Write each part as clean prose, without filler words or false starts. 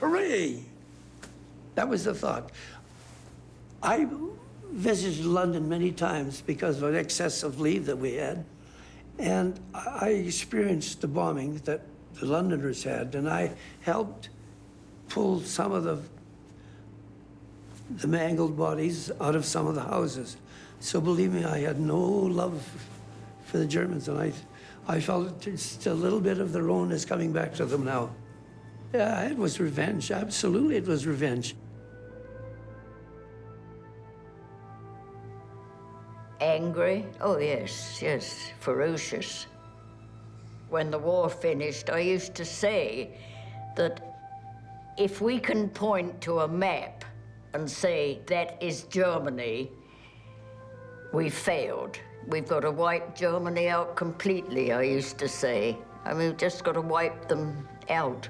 hooray! That was the thought. I visited London many times because of an excess of leave that we had, and I experienced the bombing that the Londoners had, and I helped pull some of the mangled bodies out of some of the houses. So believe me, I had no love for the Germans, and I felt just a little bit of their own is coming back to them now. Yeah, it was revenge. Absolutely, it was revenge. Angry? Oh, yes, yes, ferocious. When the war finished, I used to say that if we can point to a map and say that is Germany, we failed. We've got to wipe Germany out completely, I used to say. I mean, we've just got to wipe them out.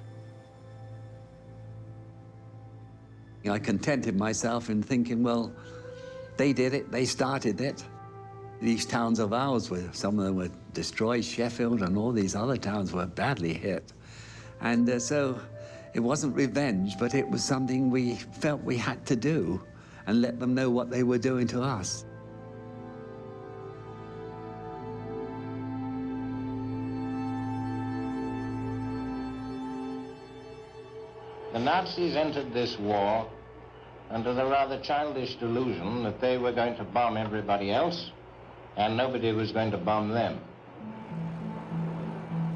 I contented myself in thinking, well, they did it, they started it. These towns of ours, some of them were destroyed, Sheffield and all these other towns were badly hit. And so it wasn't revenge, but it was something we felt we had to do and let them know what they were doing to us. The Nazis entered this war under the rather childish delusion that they were going to bomb everybody else and nobody was going to bomb them.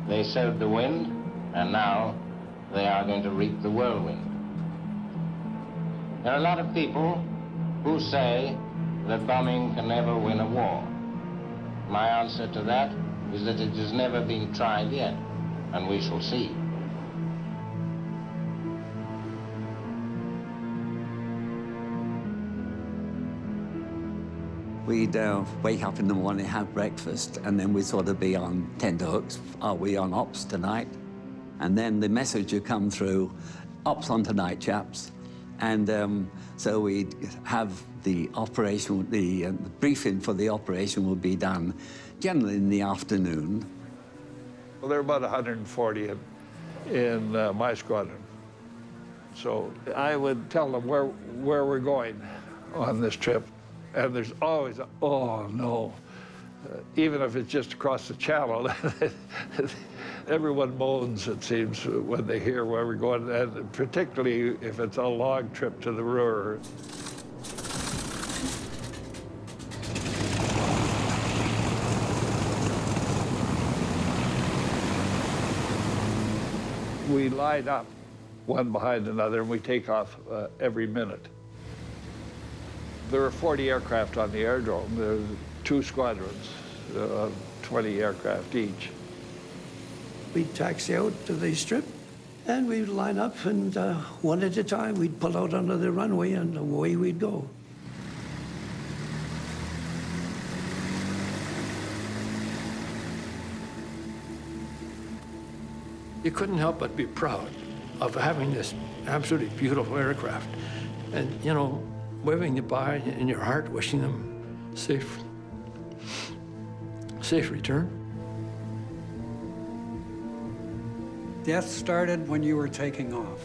They sowed the wind, and now they are going to reap the whirlwind. There are a lot of people who say that bombing can never win a war. My answer to that is that it has never been tried yet, and we shall see. We'd wake up in the morning, have breakfast, and then we'd sort of be on tenterhooks. Are we on ops tonight? And then the message would come through, ops on tonight, chaps. And so we'd have the operation, the briefing for the operation would be done generally in the afternoon. Well, there were about 140 in my squadron. So I would tell them where we're going on this trip. And there's always a, oh, no. Even if it's just across the channel, everyone moans, it seems, when they hear where we're going, and particularly if it's a long trip to the Ruhr. We line up one behind another, and we take off every minute. There were 40 aircraft on the aerodrome. There were 2 squadrons, 20 aircraft each. We'd taxi out to the strip, and we'd line up, and one at a time, we'd pull out onto the runway, and away we'd go. You couldn't help but be proud of having this absolutely beautiful aircraft. And, you know, waving goodbye in your heart, wishing them safe return. Death started when you were taking off.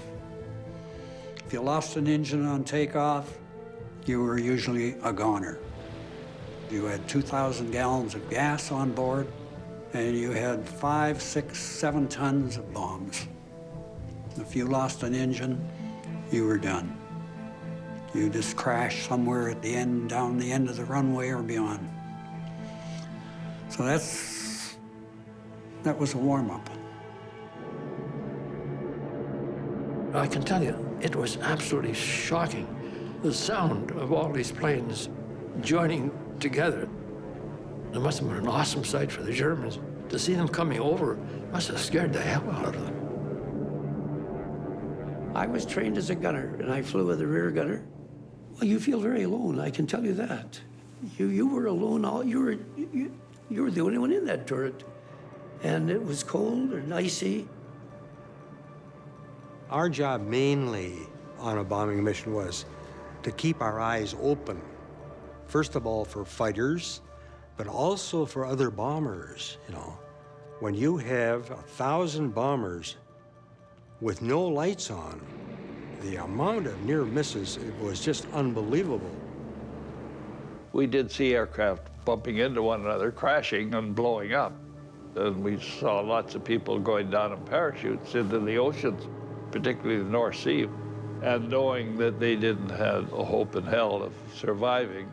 If you lost an engine on takeoff, you were usually a goner. You had 2,000 gallons of gas on board, and you had 5, 6, 7 tons of bombs. If you lost an engine, you were done. You just crashed somewhere at the end, down the end of the runway or beyond. So that was a warm-up. I can tell you, it was absolutely shocking. The sound of all these planes joining together. It must have been an awesome sight for the Germans. To see them coming over must have scared the hell out of them. I was trained as a gunner, and I flew with a rear gunner. Well, you feel very alone, I can tell you that. You were alone, you were the only one in that turret. And it was cold and icy. Our job mainly on a bombing mission was to keep our eyes open. First of all, for fighters, but also for other bombers, you know. When you have 1,000 bombers with no lights on, The amount of near misses, it was just unbelievable. We did see aircraft bumping into one another, crashing and blowing up. And we saw lots of people going down in parachutes into the oceans, particularly the North Sea, and knowing that they didn't have a hope in hell of surviving.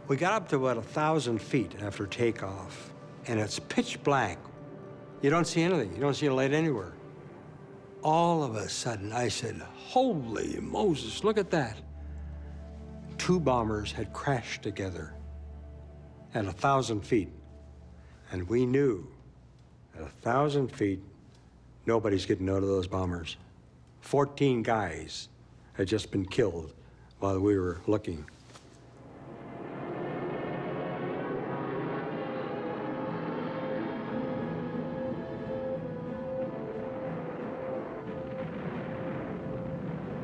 We got up to about 1,000 feet after takeoff, and it's pitch black. You don't see anything. You don't see a light anywhere. All of a sudden, I said, holy Moses, look at that. 2 bombers had crashed together at 1,000 feet. And we knew at 1,000 feet, nobody's getting out of those bombers. 14 guys had just been killed while we were looking.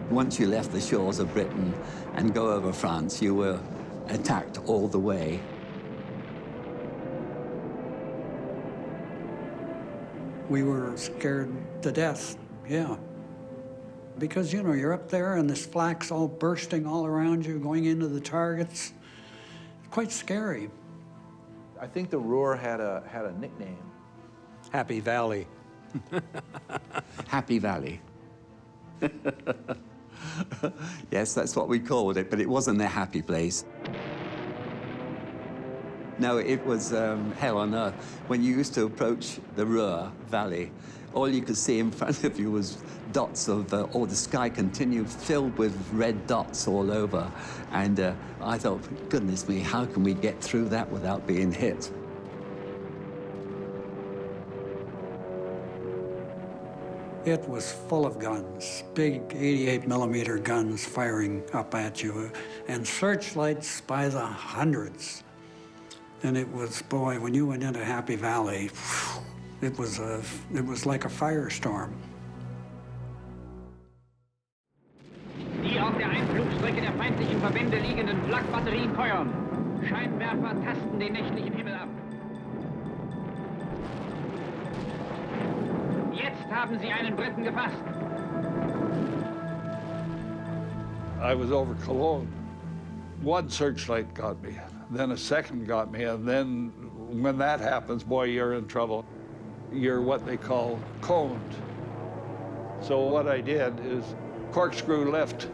Once you left the shores of Britain and go over France, you were attacked all the way. We were scared to death, yeah. Because, you know, you're up there and this flak's all bursting all around you, going into the targets. Quite scary. I think the Ruhr had a nickname. Happy Valley. Happy Valley. Yes, that's what we called it, but it wasn't a happy place. No, it was hell on earth. When you used to approach the Ruhr Valley, all you could see in front of you was dots of, or the sky continued filled with red dots all over. And I thought, goodness me, how can we get through that without being hit? It was full of guns, big 88-millimeter guns firing up at you, and searchlights by the hundreds. And it was, boy, when you went into Happy Valley, it was like a firestorm. Die auf der Einflugstrecke der feindlichen Verbände liegenden Flak-Batterien feuern. Scheinwerfer tasten den nächtlichen Himmel ab. Jetzt haben sie einen Briten gefasst. I was over Cologne. One searchlight got me, then a second got me, and then when that happens, boy, you're in trouble. You're what they call coned. So what I did is corkscrew left,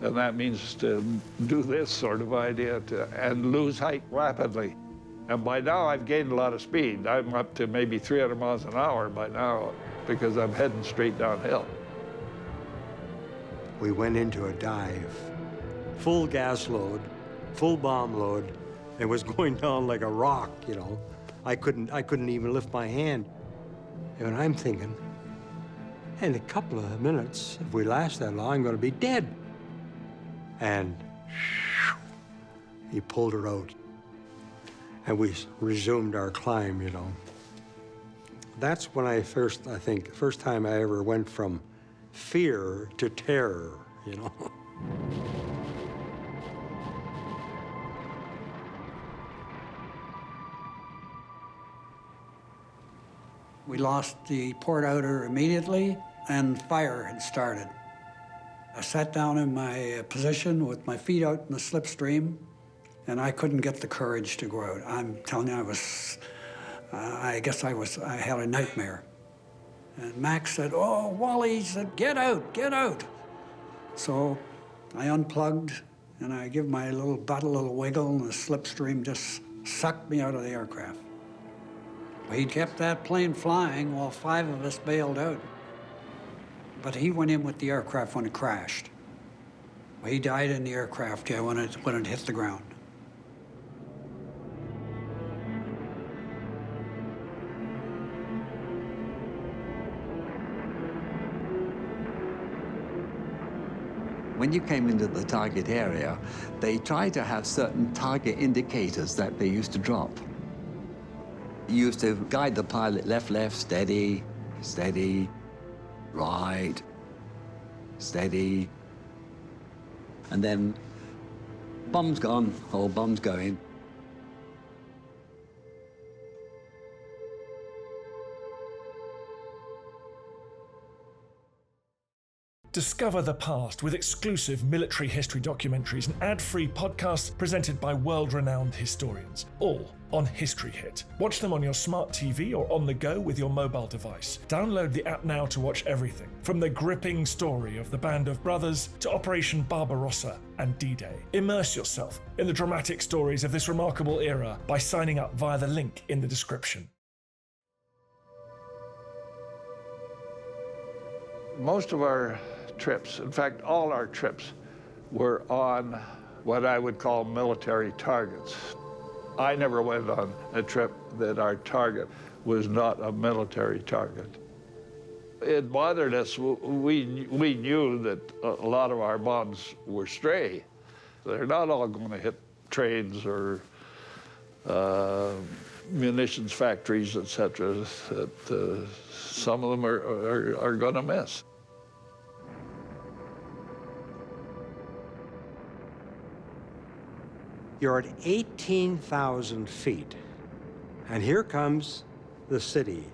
and that means to do this sort of idea, and lose height rapidly. And by now, I've gained a lot of speed. I'm up to maybe 300 miles an hour by now because I'm heading straight downhill. We went into a dive, full gas load, full bomb load, and was going down like a rock, you know. I couldn't even lift my hand. And I'm thinking, in a couple of minutes, if we last that long, I'm gonna be dead. And he pulled her out. And we resumed our climb, you know. That's when I first time I ever went from fear to terror, you know. We lost the port outer immediately, and fire had started. I sat down in my position with my feet out in the slipstream, and I couldn't get the courage to go out. I'm telling you, I guess I had a nightmare. And Max said, oh, Wally, he said, get out, get out. So I unplugged, and I give my little butt a little wiggle, and the slipstream just sucked me out of the aircraft. He kept that plane flying while 5 of us bailed out. But he went in with the aircraft when it crashed. He died in the aircraft, yeah, when it hit the ground. When you came into the target area, they tried to have certain target indicators that they used to drop. You used to guide the pilot left, left, steady, steady, right, steady. And then bomb's gone, or bomb's going. Discover the past with exclusive military history documentaries and ad-free podcasts presented by world-renowned historians, all on History Hit. Watch them on your smart TV or on the go with your mobile device. Download the app now to watch everything, from the gripping story of the Band of Brothers to Operation Barbarossa and D-Day. Immerse yourself in the dramatic stories of this remarkable era by signing up via the link in the description. Most of our trips, in fact, all our trips, were on what I would call military targets. I never went on a trip that our target was not a military target. It bothered us. We knew that a lot of our bombs were stray. They're not all going to hit trains or munitions factories, etc. That some of them are going to miss. You're at 18,000 feet, and here comes the city.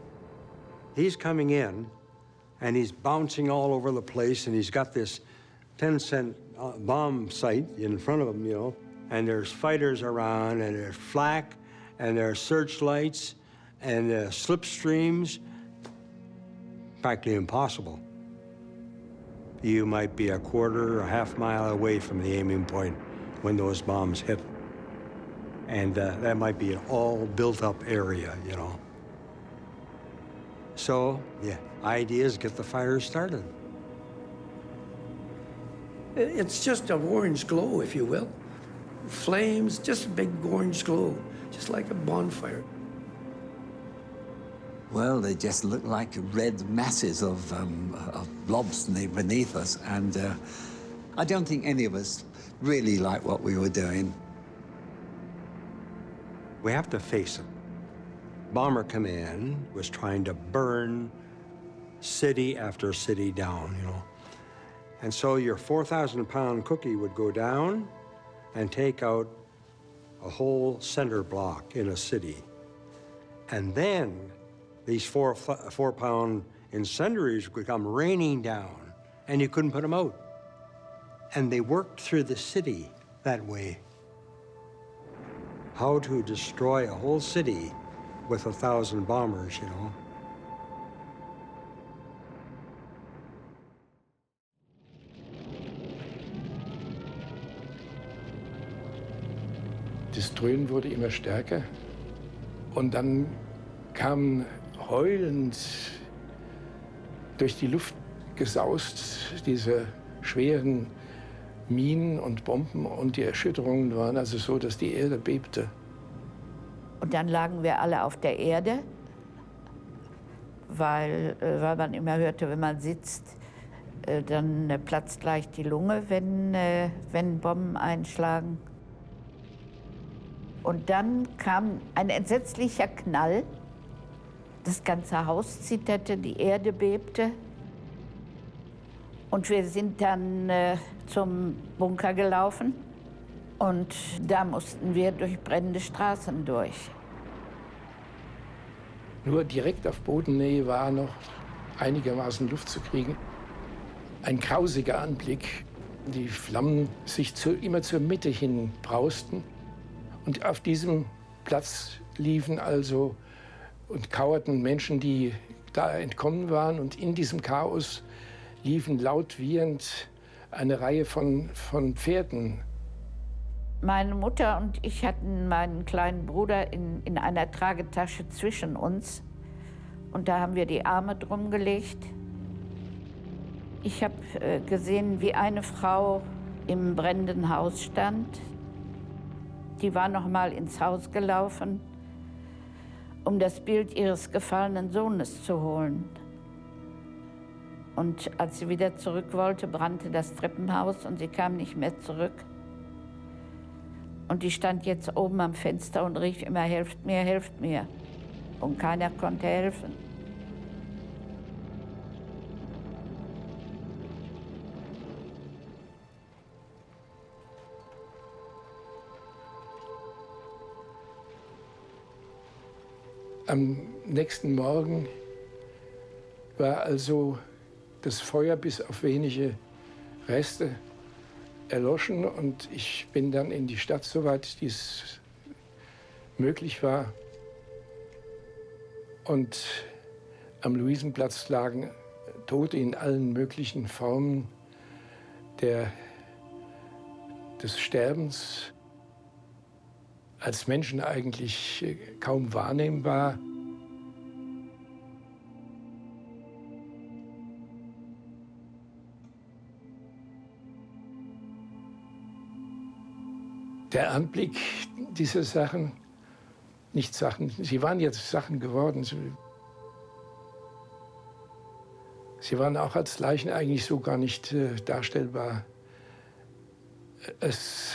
He's coming in, and he's bouncing all over the place, and he's got this 10-cent bomb sight in front of him, you know, and there's fighters around, and there's flak, and there's searchlights, and slipstreams. Practically impossible. You might be a quarter or half mile away from the aiming point when those bombs hit. And that might be an all built-up area, you know. So, yeah, idea is get the fire started. It's just an orange glow, if you will. Flames, just a big orange glow, just like a bonfire. Well, they just look like red masses of blobs beneath us, and I don't think any of us really liked what we were doing. We have to face it. Bomber Command was trying to burn city after city down, you know. And so your 4,000-pound cookie would go down and take out a whole center block in a city. And then these four-pound incendiaries would come raining down, and you couldn't put them out. And they worked through the city that way. How to destroy a whole city with 1,000 bombers, you know. Das Dröhnen wurde immer stärker und dann kamen heulend durch die Luft gesaust diese schweren Minen und Bomben, und die Erschütterungen waren also so, dass die Erde bebte. Und dann lagen wir alle auf der Erde, weil man immer hörte, wenn man sitzt, dann platzt gleich die Lunge, wenn Bomben einschlagen. Und dann kam ein entsetzlicher Knall. Das ganze Haus zitterte, die Erde bebte. Und wir sind dann zum Bunker gelaufen. Und da mussten wir durch brennende Straßen durch. Nur direkt auf Bodennähe war noch einigermaßen Luft zu kriegen. Ein grausiger Anblick. Die Flammen sich immer zur Mitte hin brausten. Und auf diesem Platz liefen also und kauerten Menschen, die da entkommen waren. Und in diesem Chaos liefen laut wiehernd eine Reihe von Pferden. Meine Mutter und ich hatten meinen kleinen Bruder in einer Tragetasche zwischen uns. Und da haben wir die Arme drum gelegt. Ich habe gesehen, wie eine Frau im brennenden Haus stand. Die war noch mal ins Haus gelaufen, um das Bild ihres gefallenen Sohnes zu holen. Und als sie wieder zurück wollte, brannte das Treppenhaus und sie kam nicht mehr zurück. Und die stand jetzt oben am Fenster und rief immer, helft mir, helft mir. Und keiner konnte helfen. Am nächsten Morgen war also das Feuer bis auf wenige Reste erloschen und ich bin dann in die Stadt, soweit dies möglich war. Und am Luisenplatz lagen Tote in allen möglichen Formen des Sterbens, als Menschen eigentlich kaum wahrnehmbar. Der Anblick dieser Sachen, nicht Sachen, sie waren jetzt Sachen geworden. Sie waren auch als Leichen eigentlich so gar nicht darstellbar. Es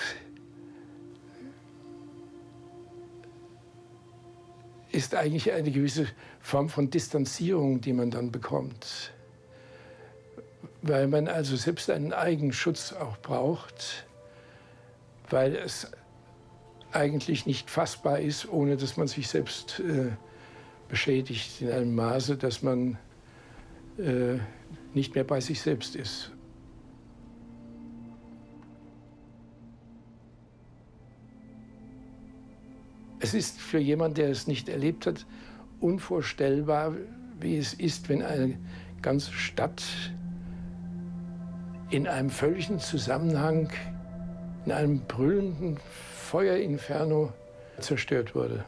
ist eigentlich eine gewisse Form von Distanzierung, die man dann bekommt. Weil man also selbst einen Eigenschutz auch braucht, weil es eigentlich nicht fassbar ist, ohne dass man sich selbst beschädigt in einem Maße, dass man nicht mehr bei sich selbst ist. Es ist für jemanden, der es nicht erlebt hat, unvorstellbar, wie es ist, wenn eine ganze Stadt in einem völligen Zusammenhang, in einem brüllenden Feuerinferno zerstört wurde.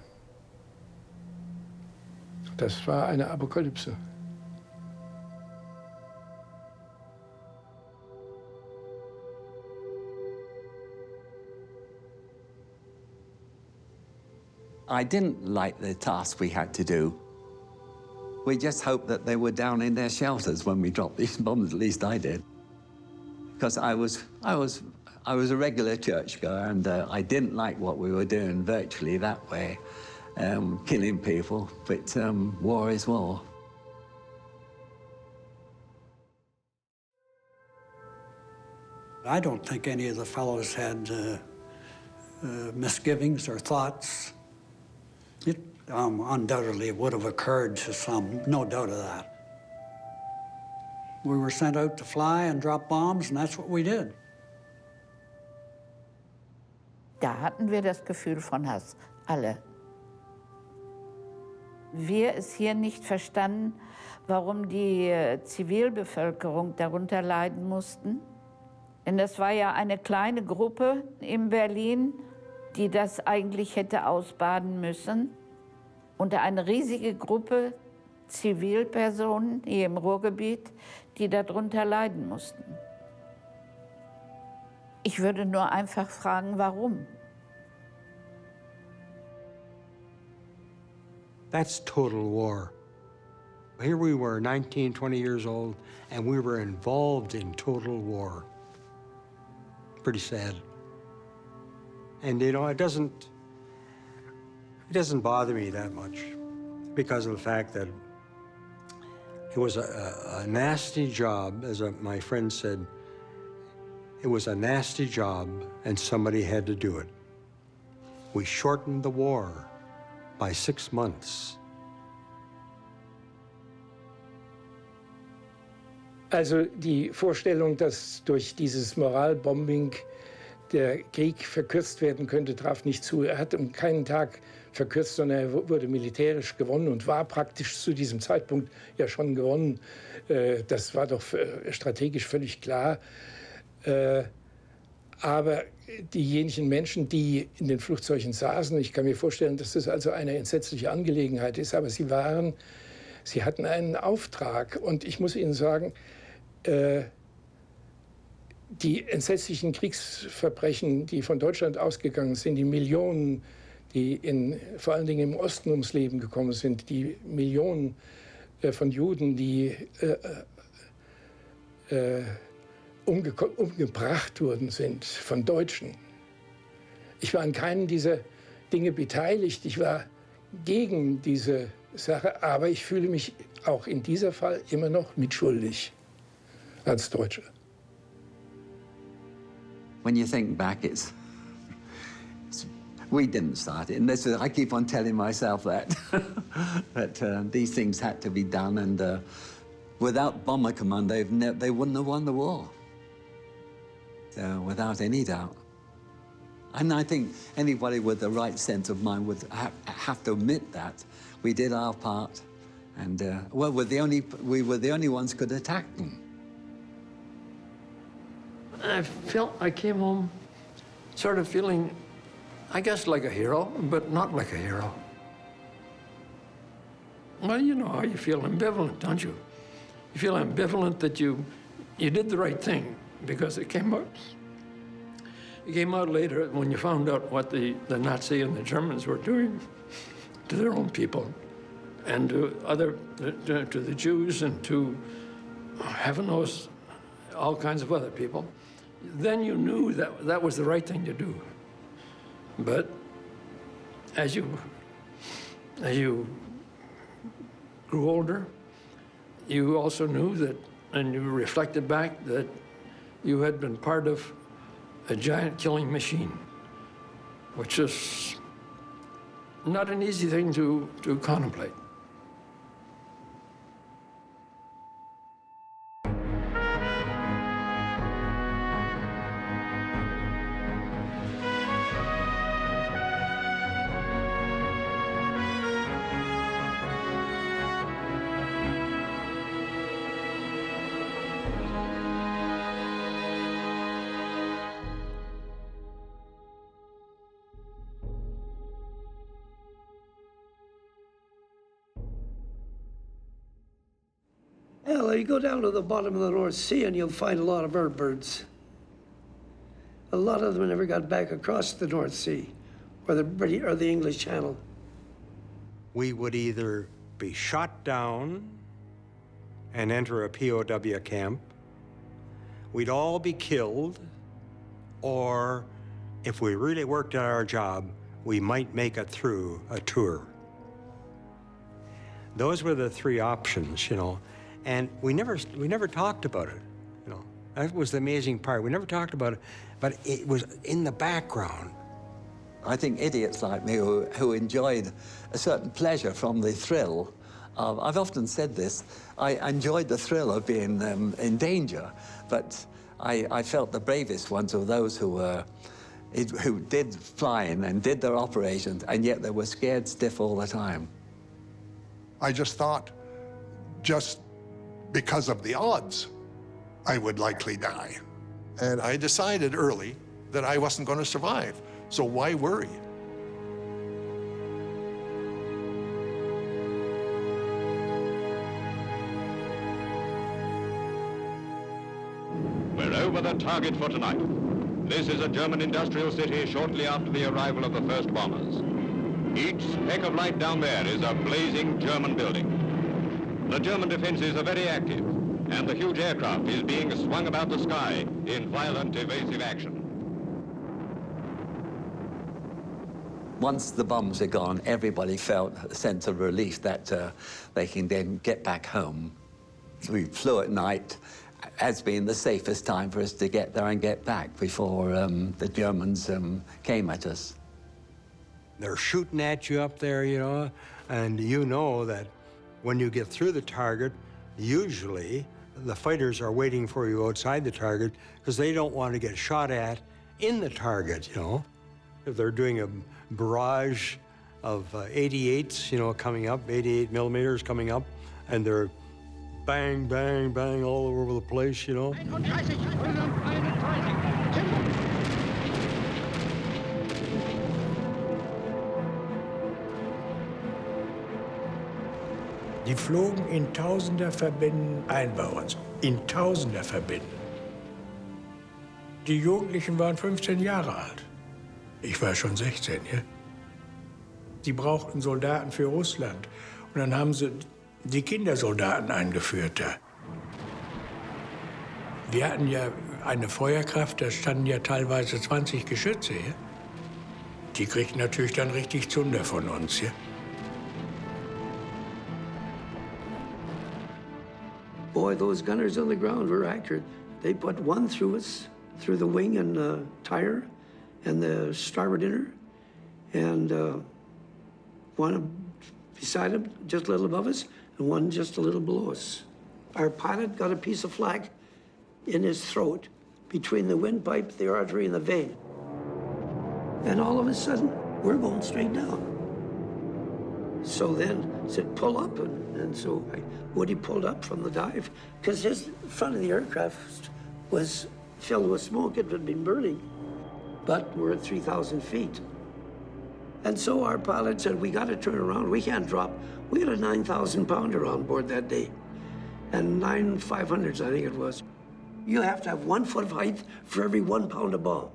Das war eine Apokalypse. I didn't like the task we had to do. We just hoped that they were down in their shelters when we dropped these bombs, at least I did. Because I was a regular churchgoer and I didn't like what we were doing virtually that way, killing people, but war is war. I don't think any of the fellows had misgivings or thoughts. It undoubtedly would have occurred to some, no doubt of that. We were sent out to fly and drop bombs, and that's what we did. Da hatten wir das Gefühl von Hass, alle. Wir es hier nicht verstanden, warum die Zivilbevölkerung darunter leiden mussten. Denn das war ja eine kleine Gruppe in Berlin, die das eigentlich hätte ausbaden müssen. Und eine riesige Gruppe Zivilpersonen hier im Ruhrgebiet, die darunter leiden mussten. Ich würde nur einfach fragen, warum? That's total war. Here we were, 19, 20 years old, and we were involved in total war. Pretty sad. And you know, it doesn't bother me that much because of the fact that it was a nasty job, as my friend said. It was a nasty job, and somebody had to do it. We shortened the war by 6 months. Also die Vorstellung, dass durch dieses Moralbombing der Krieg verkürzt werden könnte, traf nicht zu. Er hat um keinen Tag verkürzt, sondern er wurde militärisch gewonnen und war praktisch zu diesem Zeitpunkt ja schon gewonnen. Das war doch strategisch völlig klar. Aber diejenigen Menschen, die in den Flugzeugen saßen, ich kann mir vorstellen, dass das also eine entsetzliche Angelegenheit ist, aber sie hatten einen Auftrag. Und ich muss Ihnen sagen, die entsetzlichen Kriegsverbrechen, die von Deutschland ausgegangen sind, die Millionen, die vor allen Dingen im Osten ums Leben gekommen sind, die Millionen von Juden, die umgebracht worden sind von Deutschen. Ich war an keinem dieser Dinge beteiligt. Ich war gegen diese Sache, aber ich fühle mich auch in diesem Fall immer noch mitschuldig als Deutsche. When you think back, we didn't start it. And I keep on telling myself that, that these things had to be done. And Without Bomber Command, they wouldn't have won the war. So, without any doubt. And I think anybody with the right sense of mind would have to admit that we did our part, and well, we were the only ones could attack them. I felt I came home sort of feeling, I guess, like a hero, but not like a hero. Well, you know how you feel ambivalent, don't you? You feel ambivalent that you did the right thing because it came out. It came out later when you found out what the Nazi and the Germans were doing to their own people and to the Jews and to, heaven knows, all kinds of other people. Then you knew that that was the right thing to do. But as you grew older, you also knew that, and you reflected back, that you had been part of a giant killing machine, which is not an easy thing to contemplate. Well, you go down to the bottom of the North Sea and you'll find a lot of our birds. A lot of them never got back across the North Sea or the English Channel. We would either be shot down and enter a POW camp, we'd all be killed, or if we really worked at our job, we might make it through a tour. Those were the three options, you know. And we never talked about it, you know. That was the amazing part. We never talked about it, but it was in the background. I think idiots like me who enjoyed a certain pleasure from the thrill of, I've often said this, I enjoyed the thrill of being in danger, but I felt the bravest ones were those who did flying and did their operations, and yet they were scared stiff all the time. I just thought, just because of the odds, I would likely die. And I decided early that I wasn't going to survive, so why worry? We're over the target for tonight. This is a German industrial city shortly after the arrival of the first bombers. Each speck of light down there is a blazing German building. The German defenses are very active, and the huge aircraft is being swung about the sky in violent evasive action. Once the bombs are gone, everybody felt a sense of relief that they can then get back home. We flew at night as being the safest time for us to get there and get back before the Germans came at us. They're shooting at you up there, you know, and you know that when you get through the target, usually the fighters are waiting for you outside the target because they don't want to get shot at in the target, you know. If they're doing a barrage of 88s, you know, coming up, 88 millimeters coming up, and they're bang, bang, bang all over the place, you know. Die flogen in Tausenderverbänden ein bei uns. In Tausenderverbänden. Die Jugendlichen waren 15 Jahre alt. Ich war schon 16, ja. Die brauchten Soldaten für Russland. Und dann haben sie die Kindersoldaten eingeführt da. Wir hatten ja eine Feuerkraft, da standen ja teilweise 20 Geschütze, ja. Die kriegten natürlich dann richtig Zunder von uns, ja. Boy, those gunners on the ground were accurate. They put one through us, through the wing and the tire and the starboard inner, and one beside him, just a little above us, and one just a little below us. Our pilot got a piece of flak in his throat between the windpipe, the artery, and the vein. And all of a sudden, we're going straight down. So then said, pull up. And so Woody pulled up from the dive because his front of the aircraft was filled with smoke. It had been burning. But we're at 3,000 feet. And so our pilot said, we got to turn around. We can't drop. We had a 9,000 pounder on board that day. And 9 500s, I think it was. You have to have 1 foot of height for every 1 pound of bomb.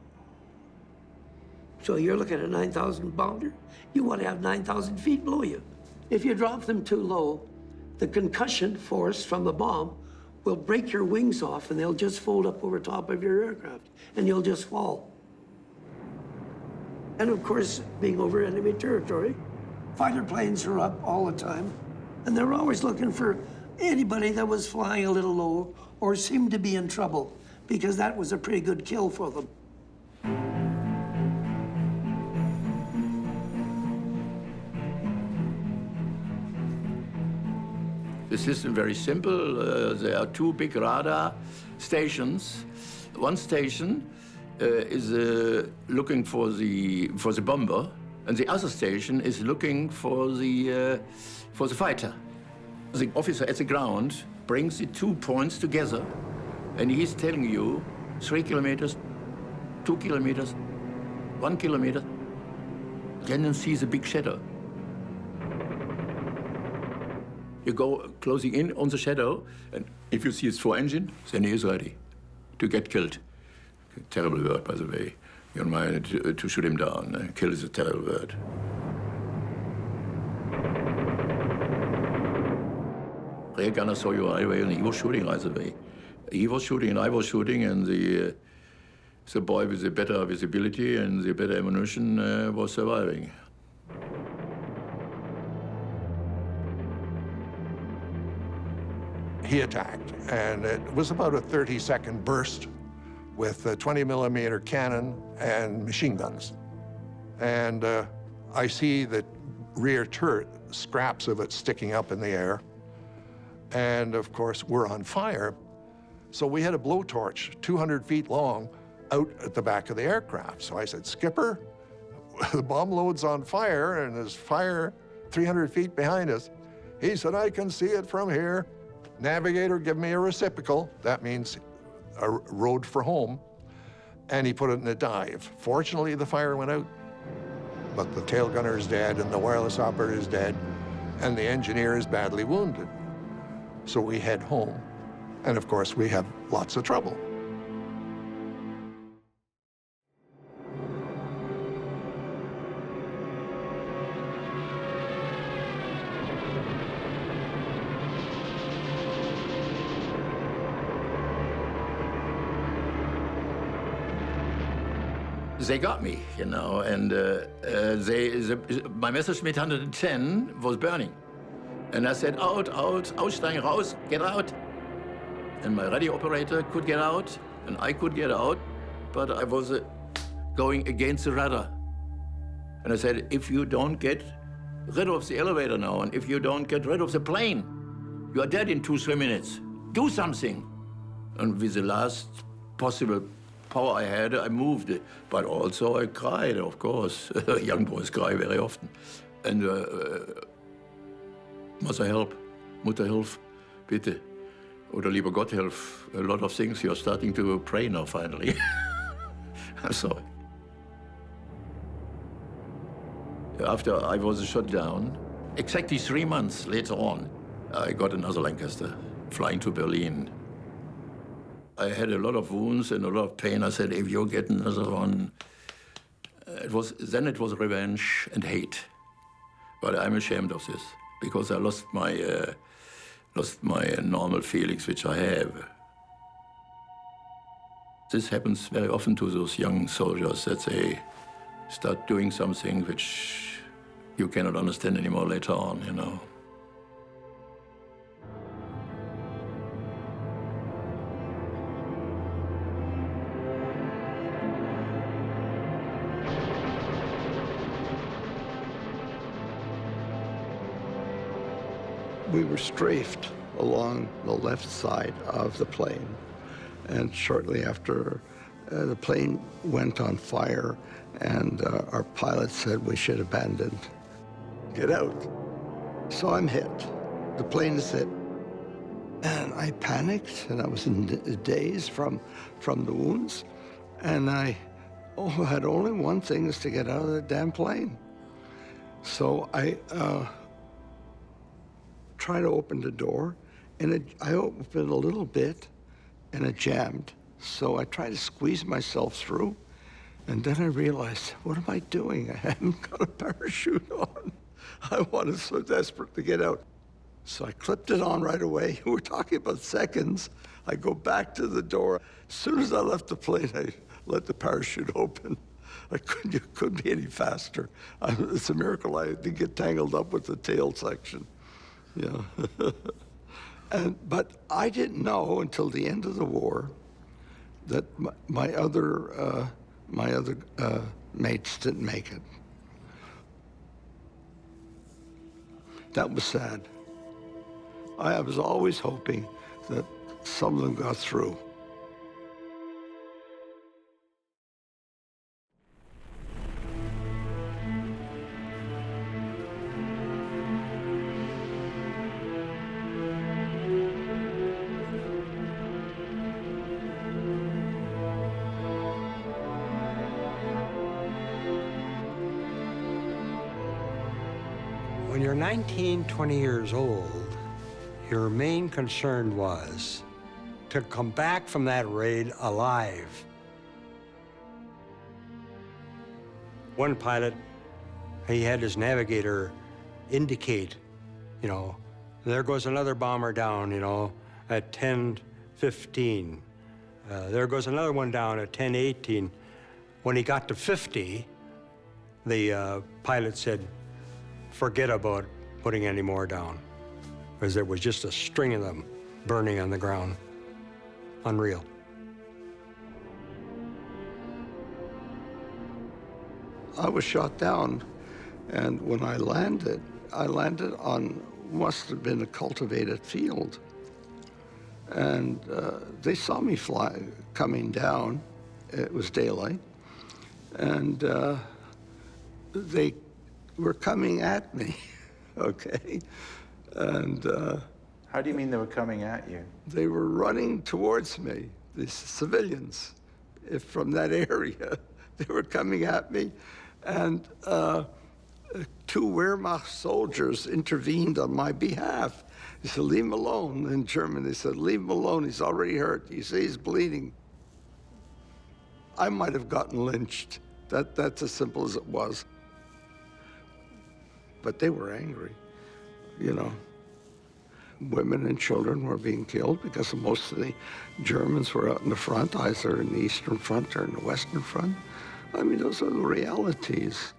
So you're looking at a 9,000 pounder. You want to have 9,000 feet below you. If you drop them too low, the concussion force from the bomb will break your wings off and they'll just fold up over top of your aircraft and you'll just fall. And of course, being over enemy territory, fighter planes are up all the time and they're always looking for anybody that was flying a little low or seemed to be in trouble because that was a pretty good kill for them. The system is very simple. There are 2 big radar stations. One station is looking for the bomber, and the other station is looking for the fighter. The officer at the ground brings the 2 points together, and he's telling you 3 kilometers, 2 kilometers, 1 kilometer. Then you see the big shadow. You go closing in on the shadow, and if you see his 4 engine, then he is ready to get killed. Terrible word, by the way. You're mind to shoot him down. Kill is a terrible word. Rear gunner saw you right away, and he was shooting right away. He was shooting, and I was shooting, and the boy with the better visibility and the better ammunition was surviving. He attacked, and it was about a 30-second burst with a 20-millimeter cannon and machine guns. And I see the rear turret, scraps of it sticking up in the air. And of course, we're on fire. So we had a blowtorch 200 feet long out at the back of the aircraft. So I said, Skipper, the bomb load's on fire, and there's fire 300 feet behind us. He said, I can see it from here. Navigator, give me a reciprocal. That means a road for home. And he put it in a dive. Fortunately, the fire went out. But the tail gunner is dead, and the wireless operator is dead, and the engineer is badly wounded. So we head home. And of course, we have lots of trouble. They got me, you know, and my Messerschmitt 110 was burning. And I said, out, aussteigen, raus, get out. And my radio operator could get out, and I could get out, but I was going against the rudder. And I said, if you don't get rid of the elevator now, and if you don't get rid of the plane, you are dead in 2-3 minutes. Do something. And with the last possible power I had, I moved it. But also I cried, of course. Young boys cry very often. And Mother help, Mutter hilf, bitte. Oder lieber Gott hilf. A lot of things you're starting to pray now, finally. I'm sorry. After I was shot down, exactly 3 months later on, I got another Lancaster, flying to Berlin. I had a lot of wounds and a lot of pain. I said, if you get another one, it was revenge and hate. But I'm ashamed of this because I lost my normal feelings, which I have. This happens very often to those young soldiers, that they start doing something which you cannot understand anymore later on, you know. We were strafed along the left side of the plane. And shortly after, the plane went on fire, and our pilot said we should abandon. Get out. So I'm hit. The plane is hit. And I panicked, and I was in a daze from the wounds. And I had only one thing, is to get out of the damn plane. So I tried to open the door, and I opened a little bit, and it jammed. So I tried to squeeze myself through, and then I realized, what am I doing? I haven't got a parachute on. I wanted so desperate to get out. So I clipped it on right away. We're talking about seconds. I go back to the door. As soon as I left the plane, I let the parachute open. It couldn't be any faster. It's a miracle I didn't get tangled up with the tail section. Yeah. But I didn't know until the end of the war that my other mates didn't make it. That was sad. I was always hoping that some of them got through. When you're 19, 20 years old, your main concern was to come back from that raid alive. One pilot, he had his navigator indicate, you know, there goes another bomber down, you know, at 10:15. There goes another one down at 10:18. When he got to 50, the pilot said, forget about putting any more down, because there was just a string of them burning on the ground. Unreal. I was shot down, and when I landed on, must have been a cultivated field. And they saw me coming down. It was daylight. And they were coming at me, okay? And how do you mean they were coming at you? they were running towards me, these civilians from that area. They were coming at me, and two Wehrmacht soldiers intervened on my behalf. They said, leave him alone. In German, they said, leave him alone, he's already hurt. You see, he's bleeding. I might have gotten lynched. That's as simple as it was. But they were angry, you know. Women and children were being killed because most of the Germans were out in the front, either in the Eastern Front or in the Western Front. I mean, those are the realities.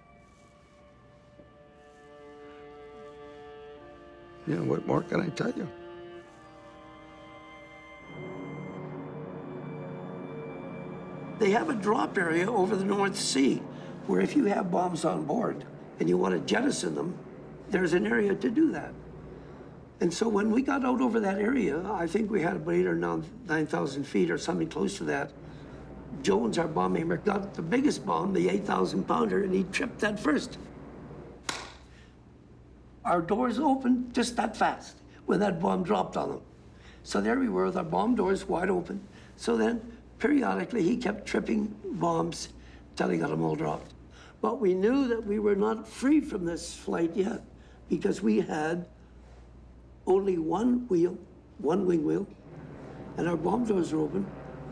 Yeah, what more can I tell you? They have a drop area over the North Sea where if you have bombs on board and you want to jettison them, there's an area to do that. And so when we got out over that area, I think we had about 8,000 or 9,000 feet or something close to that. Jones, our bomb aimer, got the biggest bomb, the 8,000-pounder, and he tripped that first. Our doors opened just that fast when that bomb dropped on them. So there we were with our bomb doors wide open. So then periodically he kept tripping bombs till he got them all dropped. But we knew that we were not free from this flight yet because we had only one wheel, one wing wheel, and our bomb doors were open,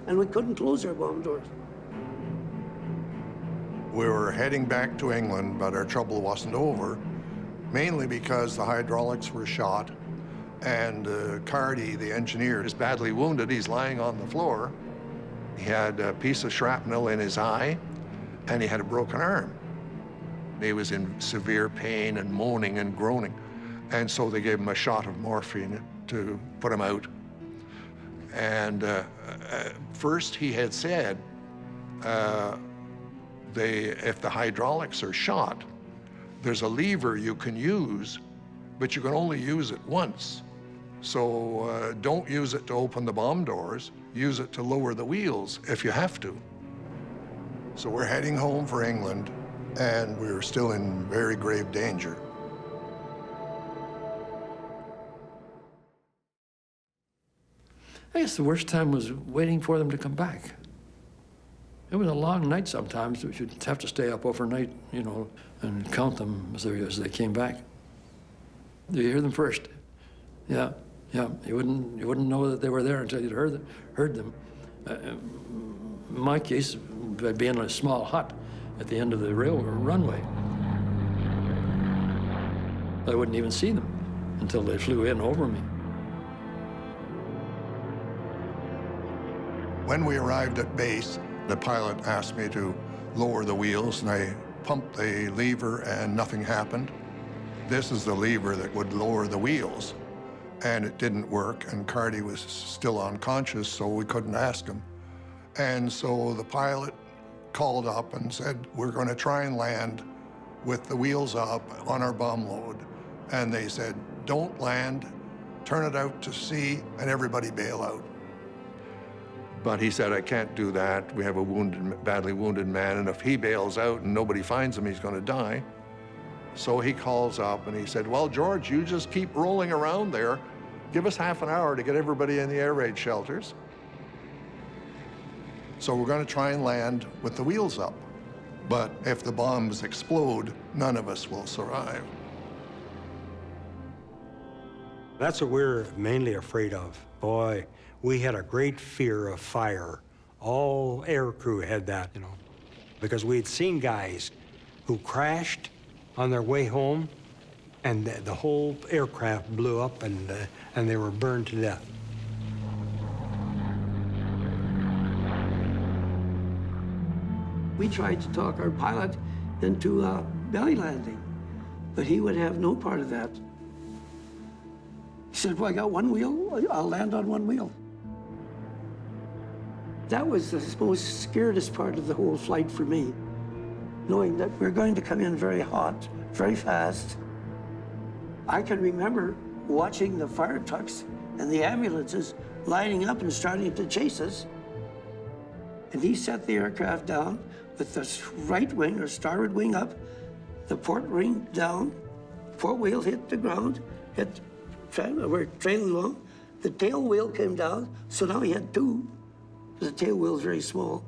and we couldn't close our bomb doors. We were heading back to England, but our trouble wasn't over, mainly because the hydraulics were shot, and Cardy, the engineer, is badly wounded. He's lying on the floor. He had a piece of shrapnel in his eye, and he had a broken arm. He was in severe pain and moaning and groaning. And so they gave him a shot of morphine to put him out. And first he had said, if the hydraulics are shot, there's a lever you can use, but you can only use it once. So don't use it to open the bomb doors. Use it to lower the wheels if you have to. So we're heading home for England, and we're still in very grave danger. I guess the worst time was waiting for them to come back. It was a long night sometimes. You'd have to stay up overnight, you know, and count them as they came back. You hear them first. Yeah, yeah. You wouldn't know that they were there until you'd heard them. In my case, I'd be in a small hut at the end of the runway. I wouldn't even see them until they flew in over me. When we arrived at base, the pilot asked me to lower the wheels, and I pumped the lever and nothing happened. This is the lever that would lower the wheels, and it didn't work, and Carty was still unconscious, so we couldn't ask him. And so the pilot called up and said, we're going to try and land with the wheels up on our bomb load. And they said, don't land, turn it out to sea, and everybody bail out. But he said, I can't do that. We have a badly wounded man, and if he bails out and nobody finds him, he's going to die. So he calls up and he said, well, George, you just keep rolling around there. Give us half an hour to get everybody in the air raid shelters. So we're going to try and land with the wheels up. But if the bombs explode, none of us will survive. That's what we're mainly afraid of. Boy, we had a great fear of fire. All air crew had that, you know, because we'd seen guys who crashed on their way home, and the whole aircraft blew up, and they were burned to death. We tried to talk our pilot into a belly landing, but he would have no part of that. He said, well, I got one wheel, I'll land on one wheel. That was the most scariest part of the whole flight for me, knowing that we're going to come in very hot, very fast. I can remember watching the fire trucks and the ambulances lining up and starting to chase us. And he set the aircraft down with the right wing or starboard wing up, the port wing down, port wheel hit the ground, we're trailing along. The tail wheel came down, so now he had two. The tail wheel is very small.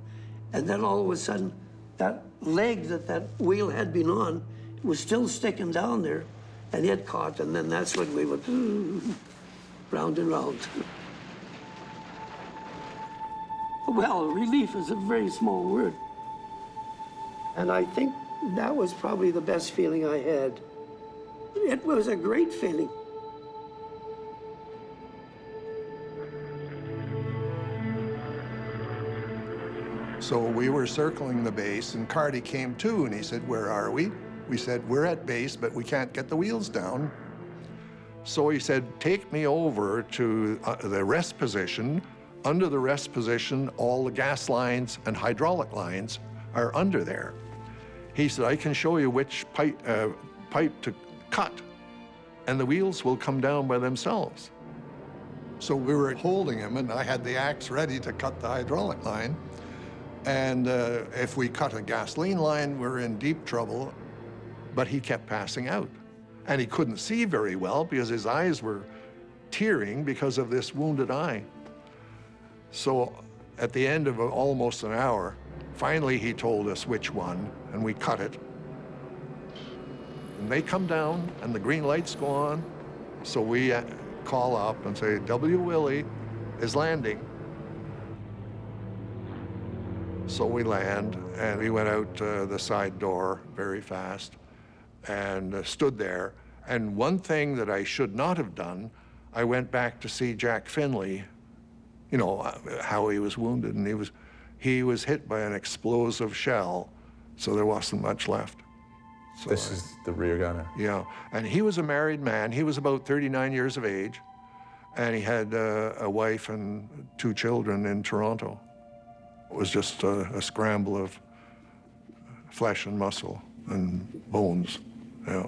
And then all of a sudden, that leg that wheel had been on was still sticking down there, and it caught, and then that's when we went round and round. Well, relief is a very small word. And I think that was probably the best feeling I had. It was a great feeling. So we were circling the base, and Carty came too, and he said, where are we? We said, we're at base, but we can't get the wheels down. So he said, take me over to the rest position. Under the rest position, all the gas lines and hydraulic lines are under there. He said, I can show you which pipe to cut, and the wheels will come down by themselves. So we were holding him, and I had the axe ready to cut the hydraulic line. And if we cut a gasoline line, we're in deep trouble. But he kept passing out. And he couldn't see very well because his eyes were tearing because of this wounded eye. So at the end of almost an hour, finally he told us which one, and we cut it. And they come down, and the green lights go on. So we call up and say, W. Willie is landing. So we land, and we went out the side door very fast and stood there. And one thing that I should not have done, I went back to see Jack Finley, you know, how he was wounded, and he was hit by an explosive shell, so there wasn't much left. So This is the rear gunner. Yeah, and he was a married man. He was about 39 years of age, and he had a wife and 2 children in Toronto. It was just a scramble of flesh and muscle and bones, yeah.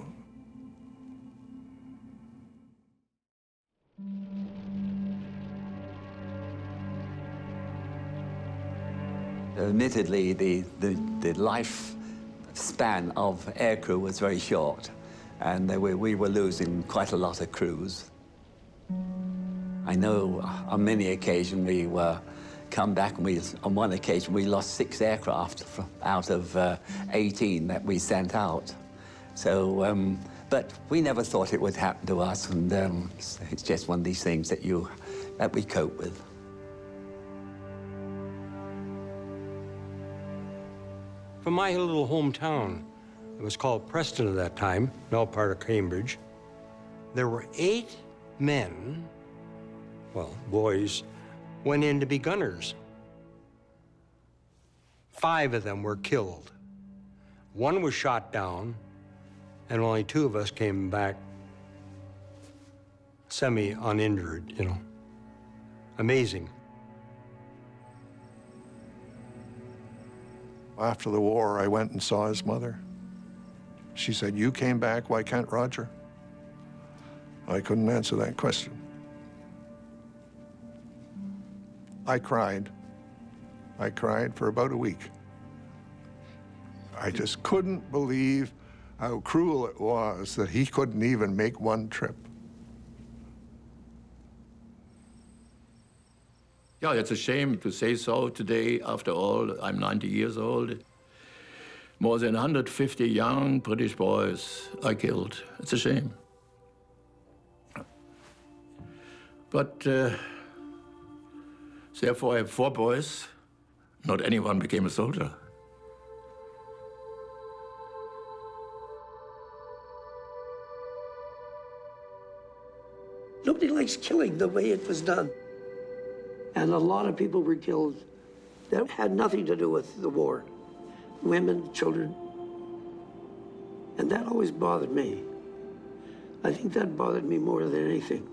Admittedly, the life span of aircrew was very short, and we were losing quite a lot of crews. I know on many occasions we were come back, and on one occasion we lost 6 aircraft out of 18 that we sent out. So, but we never thought it would happen to us, and it's just one of these things that we cope with. From my little hometown, it was called Preston at that time, now part of Cambridge, there were 8 men, well, boys, went in to be gunners. 5 of them were killed. 1 was shot down, and only 2 of us came back semi-uninjured, you know. Amazing. After the war, I went and saw his mother. She said, "You came back, why can't Roger?" I couldn't answer that question. I cried. I cried for about a week. I just couldn't believe how cruel it was that he couldn't even make one trip. Yeah, it's a shame to say so today. After all, I'm 90 years old. More than 150 young British boys are killed. It's a shame. But therefore, I have 4 boys. Not anyone became a soldier. Nobody likes killing the way it was done. And a lot of people were killed that had nothing to do with the war. Women, children. And that always bothered me. I think that bothered me more than anything.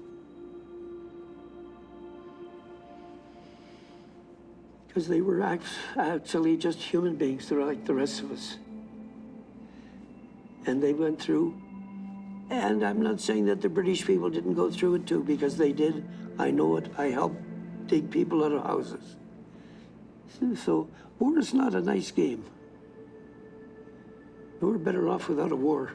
Because they were actually just human beings. They're like the rest of us. And they went through, and I'm not saying that the British people didn't go through it too, because they did. I know it. I helped take people out of houses. So war is not a nice game. We're better off without a war.